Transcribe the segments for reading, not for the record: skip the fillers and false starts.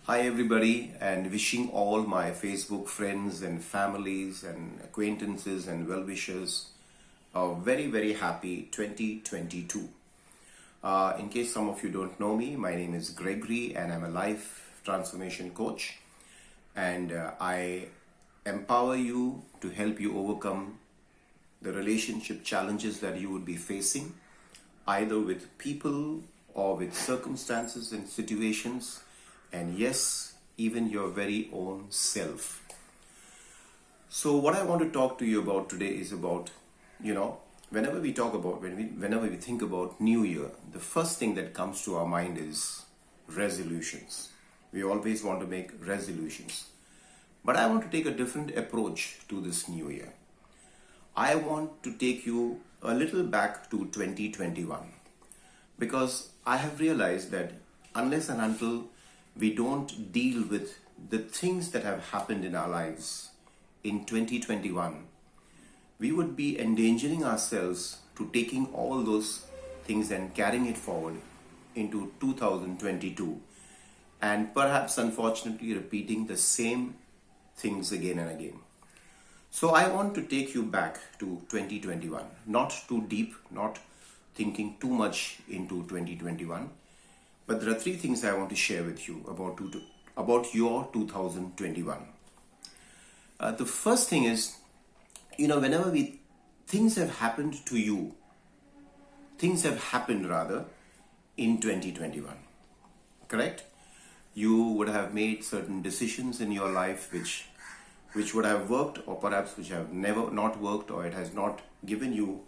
Hi everybody, and wishing all my Facebook friends and families and acquaintances and well-wishers a very happy 2022. In case some of you don't know me, my name is Gregory and I'm a life transformation coach, and I empower you to help you overcome the relationship challenges that you would be facing, either with people or with circumstances and situations, and yes, even your very own self. So what I want to talk to you about today is about, whenever we think about New Year, the first thing that comes to our mind is resolutions. We always want to make resolutions. But I want to take a different approach to this New Year. I want to take you a little back to 2021, because I have realized that unless and until we don't deal with the things that have happened in our lives in 2021, we would be endangering ourselves to taking all those things and carrying it forward into 2022, and perhaps unfortunately repeating the same things again and again. So I want to take you back to 2021, not too deep, not thinking too much into 2021. But there are three things I want to share with you about your 2021. The first thing is, whenever things have happened to you, things have happened rather in 2021, correct? You would have made certain decisions in your life which would have worked, or perhaps which have never not worked, or it has not given you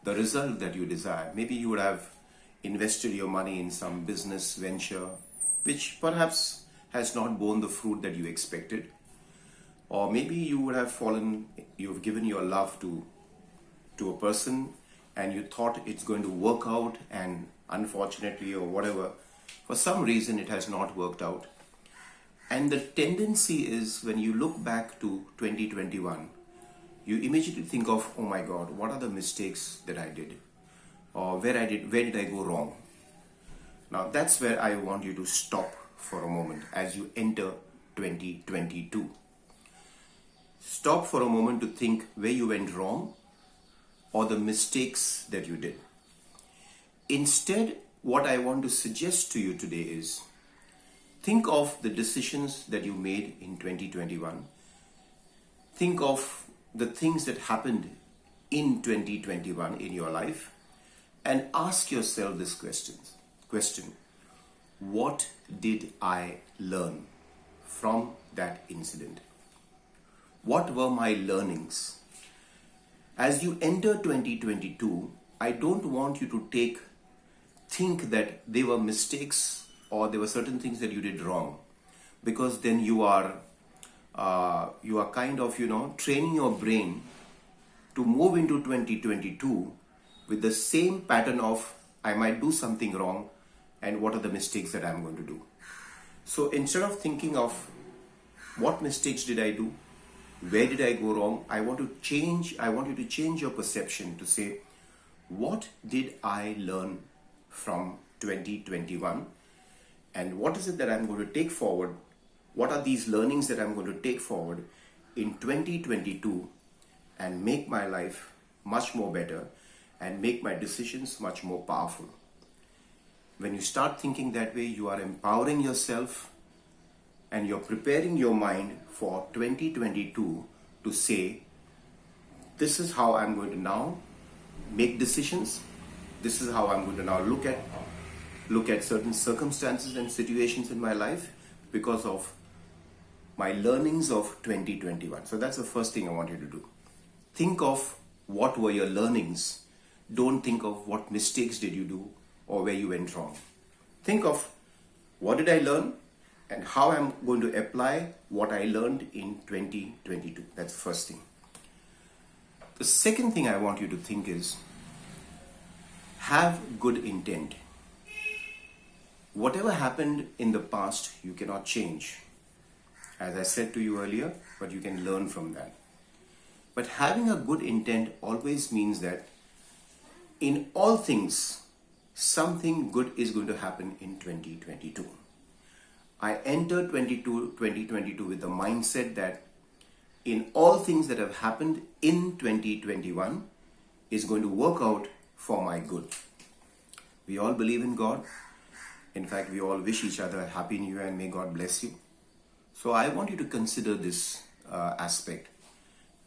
the result that you desire. Maybe you would have invested your money in some business venture which perhaps has not borne the fruit that you expected, or maybe you've given your love to a person and you thought it's going to work out, and unfortunately or whatever, for some reason it has not worked out. And the tendency is, when you look back to 2021, you immediately think of, oh my God, what are the mistakes that I did? Or where did I go wrong? Now that's where I want you to stop for a moment as you enter 2022. Stop for a moment to think where you went wrong or the mistakes that you did. Instead, what I want to suggest to you today is, think of the decisions that you made in 2021. Think of the things that happened in 2021 in your life, and ask yourself this question: what did I learn from that incident? What were my learnings? As you enter 2022, I don't want you to think that they were mistakes or there were certain things that you did wrong, because then you are kind of training your brain to move into 2022 with the same pattern of, I might do something wrong and what are the mistakes that I'm going to do. So instead of thinking of what mistakes did I do, where did I go wrong, I want you to change your perception to say, what did I learn from 2021, and what is it that I'm going to take forward? What are these learnings that I'm going to take forward in 2022 and make my life much more better and make my decisions much more powerful? When you start thinking that way, you are empowering yourself and you're preparing your mind for 2022 to say, this is how I'm going to now make decisions. This is how I'm going to now look at certain circumstances and situations in my life because of my learnings of 2021. So that's the first thing I want you to do. Think of what were your learnings. Don't think of what mistakes did you do or where you went wrong. Think of, what did I learn and how I'm going to apply what I learned in 2022. That's the first thing. The second thing I want you to think is, have good intent. Whatever happened in the past, you cannot change, as I said to you earlier, but you can learn from that. But having a good intent always means that in all things, something good is going to happen in 2022. I enter 2022 with the mindset that in all things that have happened in 2021 is going to work out for my good. We all believe in God. In fact, we all wish each other a happy new year and may God bless you. So I want you to consider this aspect,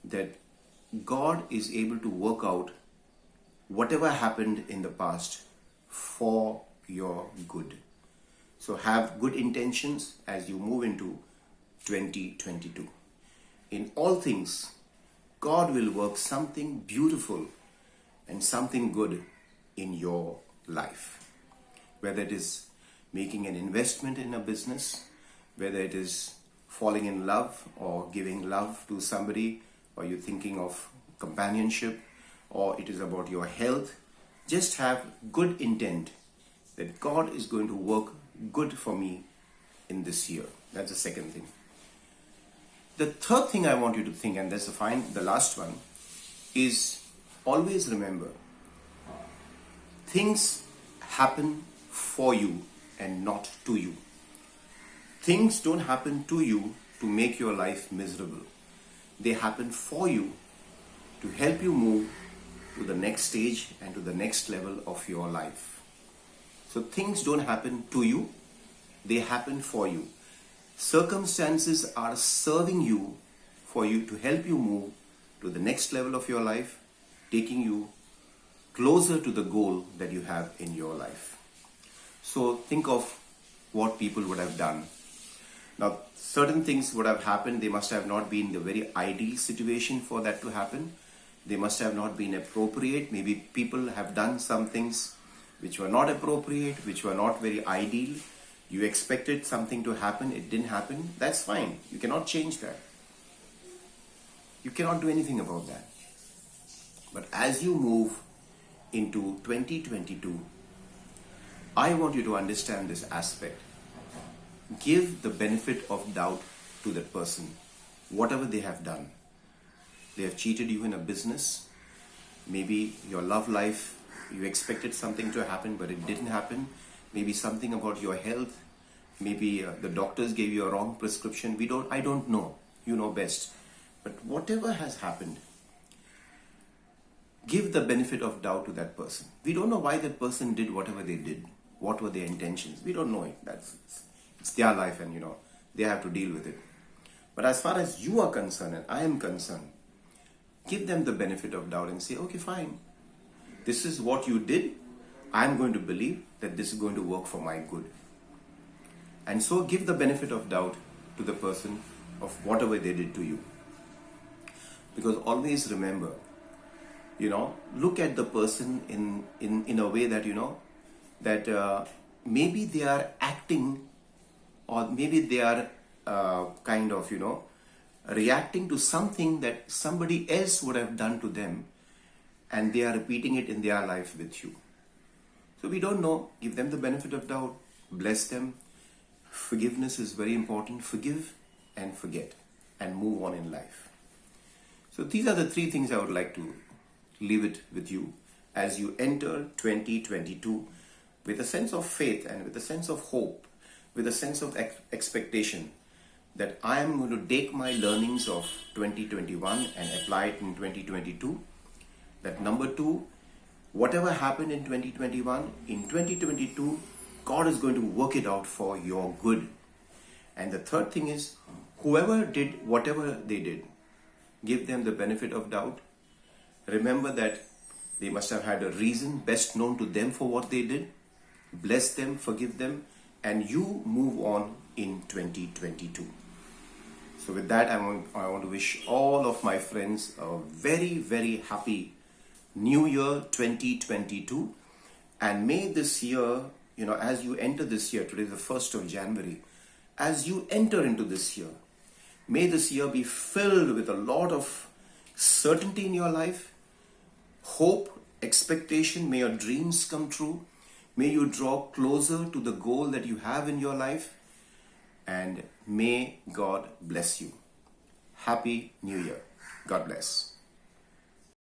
that God is able to work out whatever happened in the past for your good. So have good intentions as you move into 2022. In all things, God will work something beautiful and something good in your life. Whether it is making an investment in a business, whether it is falling in love or giving love to somebody, or you're thinking of companionship, or it is about your health, just have good intent that God is going to work good for me in this year. That's the second thing. The third thing I want you to think, and that's the last one, is always remember, things happen for you and not to you. Things don't happen to you to make your life miserable. They happen for you to help you move to the next stage and to the next level of your life. So things don't happen to you, they happen for you. Circumstances are serving you for you to help you move to the next level of your life, taking you closer to the goal that you have in your life. So think of what people would have done. Now, certain things would have happened. They must have not been the very ideal situation for that to happen. They must have not been appropriate. Maybe people have done some things which were not appropriate, which were not very ideal. You expected something to happen, it didn't happen. That's fine. You cannot change that. You cannot do anything about that. But as you move into 2022, I want you to understand this aspect. Give the benefit of doubt to that person, whatever they have done. They have cheated you in a business. Maybe your love life, you expected something to happen, but it didn't happen. Maybe something about your health. Maybe the doctors gave you a wrong prescription. I don't know. You know best. But whatever has happened, give the benefit of doubt to that person. We don't know why that person did whatever they did. What were their intentions? We don't know it. It's their life, and they have to deal with it. But as far as you are concerned and I am concerned, give them the benefit of doubt and say, okay, fine. This is what you did. I'm going to believe that this is going to work for my good. And so give the benefit of doubt to the person of whatever they did to you. Because always remember, look at the person in a way that, that maybe they are acting, or maybe they are reacting to something that somebody else would have done to them, and they are repeating it in their life with you. So we don't know. Give them the benefit of doubt. Bless them. Forgiveness is very important. Forgive and forget and move on in life. So these are the three things I would like to leave it with you as you enter 2022 with a sense of faith and with a sense of hope, with a sense of expectation that I am going to take my learnings of 2021 and apply it in 2022. That number two, whatever happened in 2021, in 2022, God is going to work it out for your good. And the third thing is, whoever did whatever they did, give them the benefit of doubt. Remember that they must have had a reason best known to them for what they did. Bless them, forgive them, and you move on in 2022. So with that, I want to wish all of my friends a very, very happy New Year 2022. And may this year, as you enter this year, today is the 1st of January, as you enter into this year, may this year be filled with a lot of certainty in your life, hope, expectation. May your dreams come true. May you draw closer to the goal that you have in your life. And may God bless you. Happy New Year. God bless.